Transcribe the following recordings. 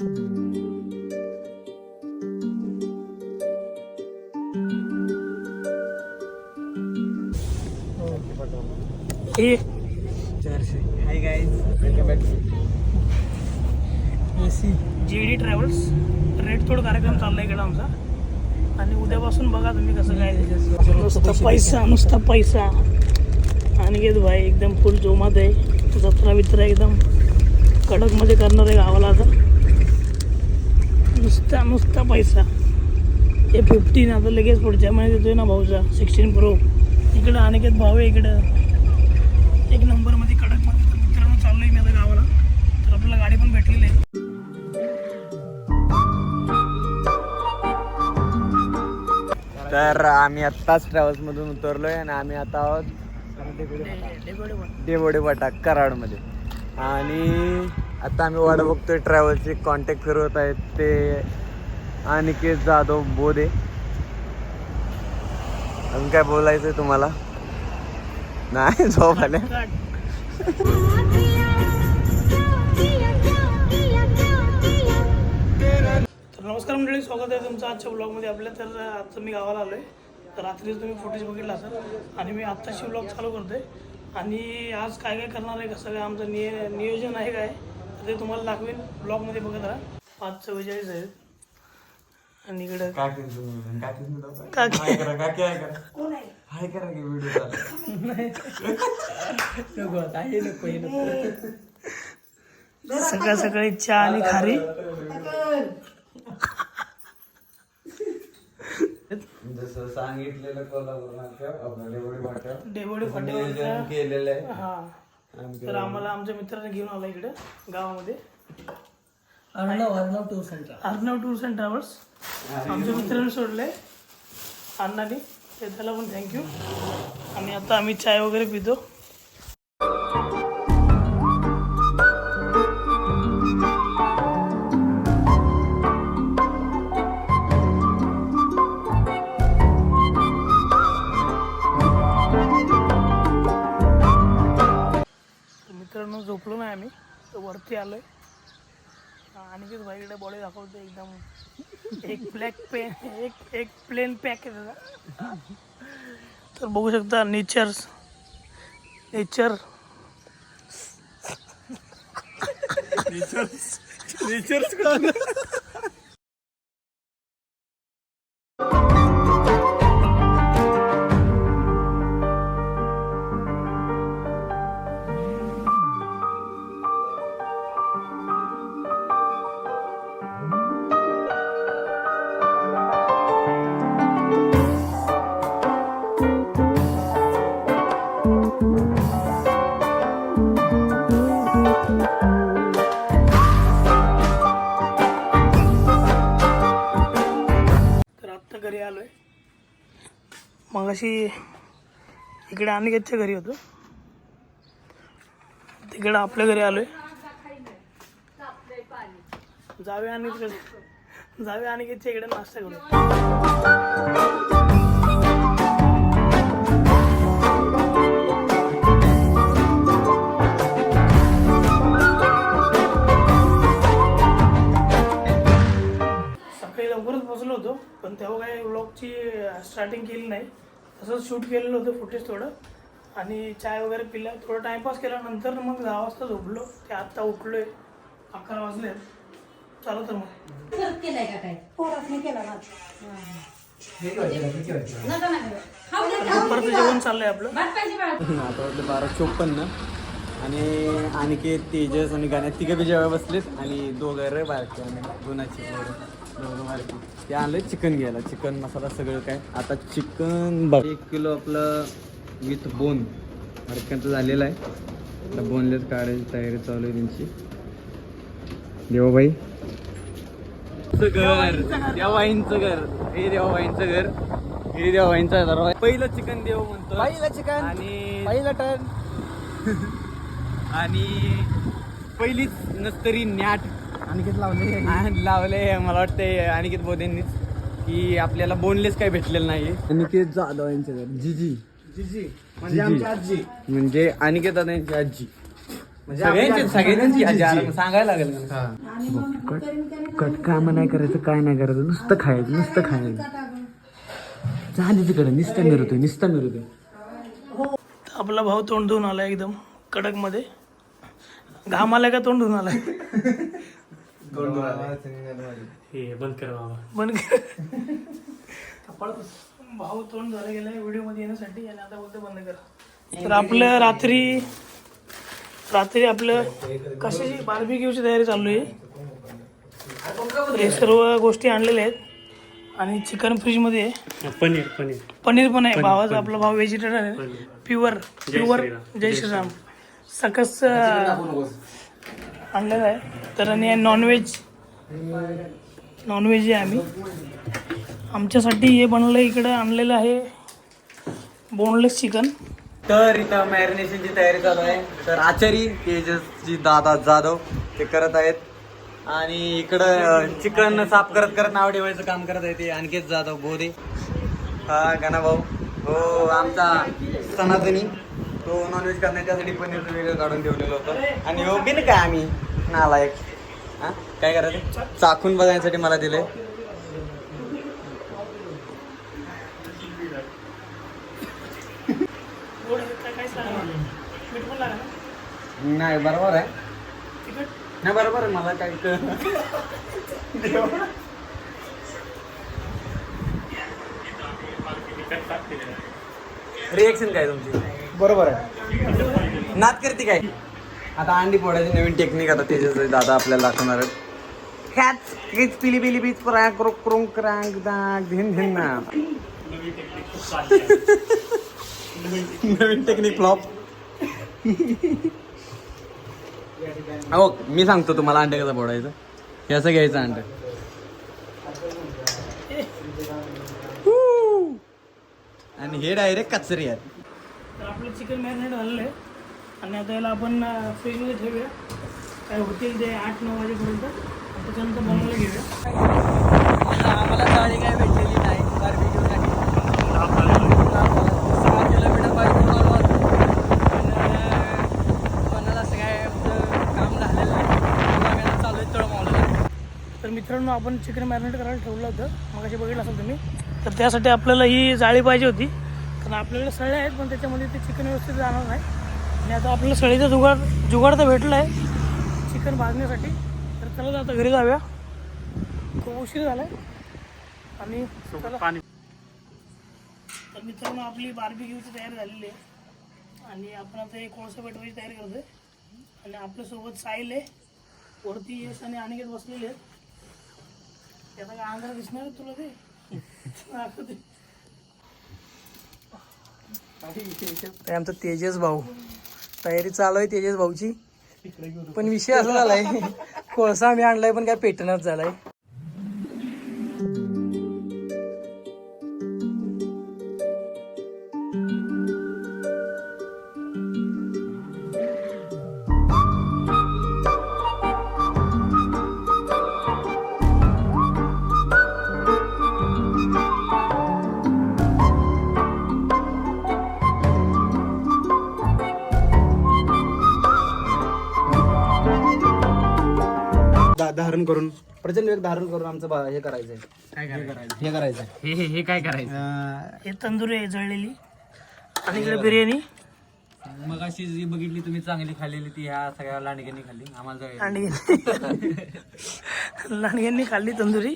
Hi guys, welcome back JD travels red तोड कार्यक्रम चाललाय इकडे आमचा. आणि उद्यापासून बघा तुम्ही कसं काय नुसता पैसा आणि घेत भाई एकदम फुल जोमात आहे. जत्रा बित्रा एकदम कडकमध्ये करणार आहे गावाला आता. नुसता पैसा. हे 15 आता लगेच पुढच्या महिन्यात येतोय ना भाऊचा 16 Pro. इकडं अनेकेत भाऊ आहे इकडं एक नंबरमध्ये कडकमध्ये. तर मित्रांनो चाललोय मी आता गावाला. तर आपल्याला गाडी पण भेटलेली आहे. तर आम्ही आत्ताच ट्रॅव्हल्समधून उतरलोय आणि आम्ही आता आहोत देवडे वाटा कराडमध्ये. आणि आता आम्ही वाट बघतोय ट्रॅव्हल्सचे कॉन्टॅक्ट फिरवत आहेत ते अनिकेत जाधव बोधे. अजून काय बोलायचं आहे तुम्हाला? नाही झोप आले. तर नमस्कार मंडळी, स्वागत आहे तुमचं आजच्या ब्लॉगमध्ये आपल्या. तर आता मी गावाला आलो आहे. तर रात्रीच तुम्ही फुटेज बघितला असेल आणि मी आत्ताशी ब्लॉग चालू करतो आहे. आणि आज काय काय करणार आहे, कसं काय आमचं नियोजन आहे काय, तर ते तुम्हाला दाखवेन ब्लॉगमध्ये. बघत राहा. 5:44 आहेत. आणि इकडं सकाळ सकाळी चहा आणि खारी. जसं सांगितलेलं कोल्हापूर डेवोडी फाट्यावर केलेलं आहे. हा, तर आम्हाला आमच्या मित्राने घेऊन आला इकडे गावामध्ये. अर्णव टूर्स अँड ट्रॅव्हल्स आमच्या मित्राने सोडले अण्णाने, ते त्याला पण थँक्यू. आणि आता आम्ही चाय वगैरे पितो. मित्रांनो झोपलो नाही आम्ही, तर वरती आलोय. आणखीच भाईकडे बॉडी दाखवते एकदम. एक प्लेन पॅक आहे त्याचा. तर बघू शकता नेचर घरी आलोय. मगाशी इकडे अनिकेतच्या घरी होतो, तिकडे आपल्या घरी आलोय. जाऊया अनिकेतच्या इकडे नाश्ता करू. लवकरच बसलो होतो, पण तेव्हा काही व्लॉगची स्टार्टिंग केली नाही. तसंच शूट केलेलं होतं फुटेज थोडं. आणि चाय वगैरे पिला, थोडं टाइमपास केला. नंतर मग 10 वाजता झोपलो. ते आत्ता उठलोय, 11 वाजले. चालू तर मग दुपारचं जेवण चाललंय आपलं. आता वाटलं 12:54. आणि अनिकेत, तेजस आणि गाण्यात तिघं बी जेव्हा बसलेत. आणि दोघं बारके आणि दोनाची दोघं बारकी. ते आलं चिकन घ्यायला, चिकन मसाला सगळं काय. आता चिकन 1 किलो आपलं विथ बोन हरकत झालेलं आहे. आता बोनलेस काढायची तयारी चालू आहे त्यांची. देवाबाई घर, देवाबाईंचं घर, हे देवाबाईंचं घर, हे देवाबाईंचा दरवाजा. पहिलं चिकन देव म्हणतो, पहिलं चिकन आणि पहिलं टर्न. आणि पहिलीच नस्तरी नॅट अनिकेत लावले मला वाटते अनिकेत बोधेंनीच, की आपल्याला बोनलेस काही भेटलेलं नाही. अनिकेत जाधव यांचं घर, जीजी म्हणजे आमची आजी, म्हणजे अनिकेत दादा यांची आजी. सगळ्यांची सांगायला लागेल कट काम नाही करायचं, काय नाही करायचं, नुसतं खायचं झाली तिकडे नुसतं मिरतोय. आपला भाऊ तोंड धुवून आलाय एकदम कडक मध्ये. घाम आलाय का तोंड धुवून आलाय? बंद कर बाबा. बंद कर. भाऊ तोंड झालं गेलाय व्हिडिओ मध्ये येण्यासाठी आणि आता बोलतो बंद कर. तर आपलं रात्री आपलं कशाची बार्बिक्यूची तयारी चालू आहे. हे सर्व गोष्टी आणलेल्या आहेत आणि चिकन फ्रीज मध्ये आहे. पनीर पण आहे. भावाचा आपला भाव व्हेजिटेरियन आहे. प्युअर जय श्रीराम सकस आणलेलं आहे. तर आणि नॉनव्हेज आहे. आम्ही आमच्यासाठी हे बनवलं इकडं आणलेलं आहे बोनलेस चिकन. तर इथं मॅरिनेशनची तयारी चालू आहे. तर आचारी तेजसजी दादा जाधव ते करत आहेत आणि इकडं चिकन साफ करत नाव ठेवायचं काम करत आहे ते अनिकेत जाधव बोधे. हा गणाभाऊ हो आमचा सनातनी तो नॉनव्हेज करण्याच्यासाठी पनीरचं वेगळं काढून ठेवलेलं होतं आणि हो बिन काय आम्ही नालायक. हां काय करायचं चाखून बघण्यासाठी मला दिलंय. नाही बरोबर आहे. नाही बरोबर आहे. मला काही रिएक्शन काय तुमची? बरोबर आहे. नाद करते काय? आता अंडी फोडायची नवीन टेक्निक आता तेजस दादा आपल्याला दाखवणार आहेत. ह्याच पिली बीच क्रोंग क्रांग दाग धिन धिन ना नवीन टेक्निक फ्लॉप. हो मी सांगतो तुम्हाला अंडे कसं फोडायचं. हे असं घ्यायचं अंड आणि हे डायरेक्ट कचरी आहेत. तर आपलं चिकन मॅरिनेट झालेलं आहे आणि आता याला आपण फ्रीजमध्ये ठेवूया. काय होतील ते 8-9 वाजेपर्यंत. त्याच्यानंतर बनवायला घेऊया. आम्हाला गाडी काय भेटलेली नाही बार्बिक्यूसाठी. 6 किलोमीटर बाईक आलो होतो पण मला असं काय काम झालेलं नाही. चालू आहे तळमळला. तर मित्रांनो आपण चिकन मॅरिनेट करायला ठेवलं होतं मग अशी बघितलं असाल तुम्ही. तर त्यासाठी आपल्याला ही जाळी पाहिजे होती कारण आपल्याकडे सळे आहेत पण त्याच्यामध्ये ते चिकन व्यवस्थित जाणार नाही. आणि आता आपल्याला सळीचा जुगाड तर भेटला आहे चिकन भाजण्यासाठी. तर चला आता घरी जाऊया. खूप उशीर झाला आहे आणि पाणी. तर मित्रांनो आपली बार्बिक्यूची तयारी झालेली आहे आणि आपण आता एक कोळसा पेटवायची तयारी करतोय. आणि आपल्यासोबत साहिल आहे वरती यश आणि अनिकेत बसलेले आहेत. त्याचा काय अंधार दिसणार तुला ते आमचा तेजस भाऊ तयारी चालू आहे तेजस भाऊची. पण विषय असा झालाय कोळसा आम्ही आणलाय पण काय पेटणाच झालाय. धारण करून प्रचंड वेग धारण करून आमचं हे करायचंय. हे करायचं हे काय करायचं? हे तंदुरी आहे जळलेली आणि इकडे बिर्याणी. मग अशी जी बघितली तुम्ही चांगली खाल्लेली ती ह्या सगळ्या लांडग्यांनी खाल्ली. आम्हाला लांडग्यांनी खाल्ली तंदुरी.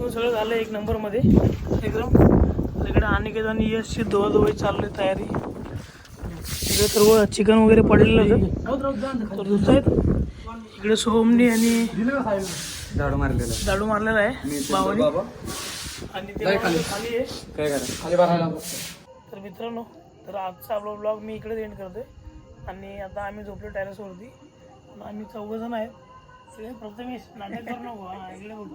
सगळं झालं एक नंबरमध्ये एकदम. इकडे अनिकेत आणि यशची धुवाधुवाई चालली तयारी. इकडे सर्व चिकन वगैरे पडलेलं होतं. इकडे सोमनी आणि झाडू मारलेला आहे भावानी आणि ते खाली आहे. काय करायचं खाली भरायला. तर मित्रांनो तर आजचा आपला ब्लॉग मी इकडेच एंड करतोय आणि आता आम्ही झोपलो टेरेसवरती. आम्ही 4 जण आहेत. सगळे प्रथमेश नाटक करू नको, हां इकडे बघ.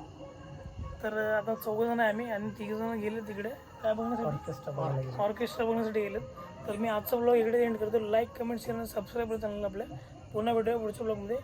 तर आता 4 जण आहे आम्ही आणि 3 जण गेले तिकडे काय बघण्यासाठी, ऑर्केस्ट्रा बघण्यासाठी गेलेत. तर मी आजचा ब्लॉग इकडे एंड करतो. लाईक कमेंट शेअर आणि सबस्क्राईब करा चॅनल आपल्या. पुन्हा भेटूया पुढच्या ब्लॉगमध्ये.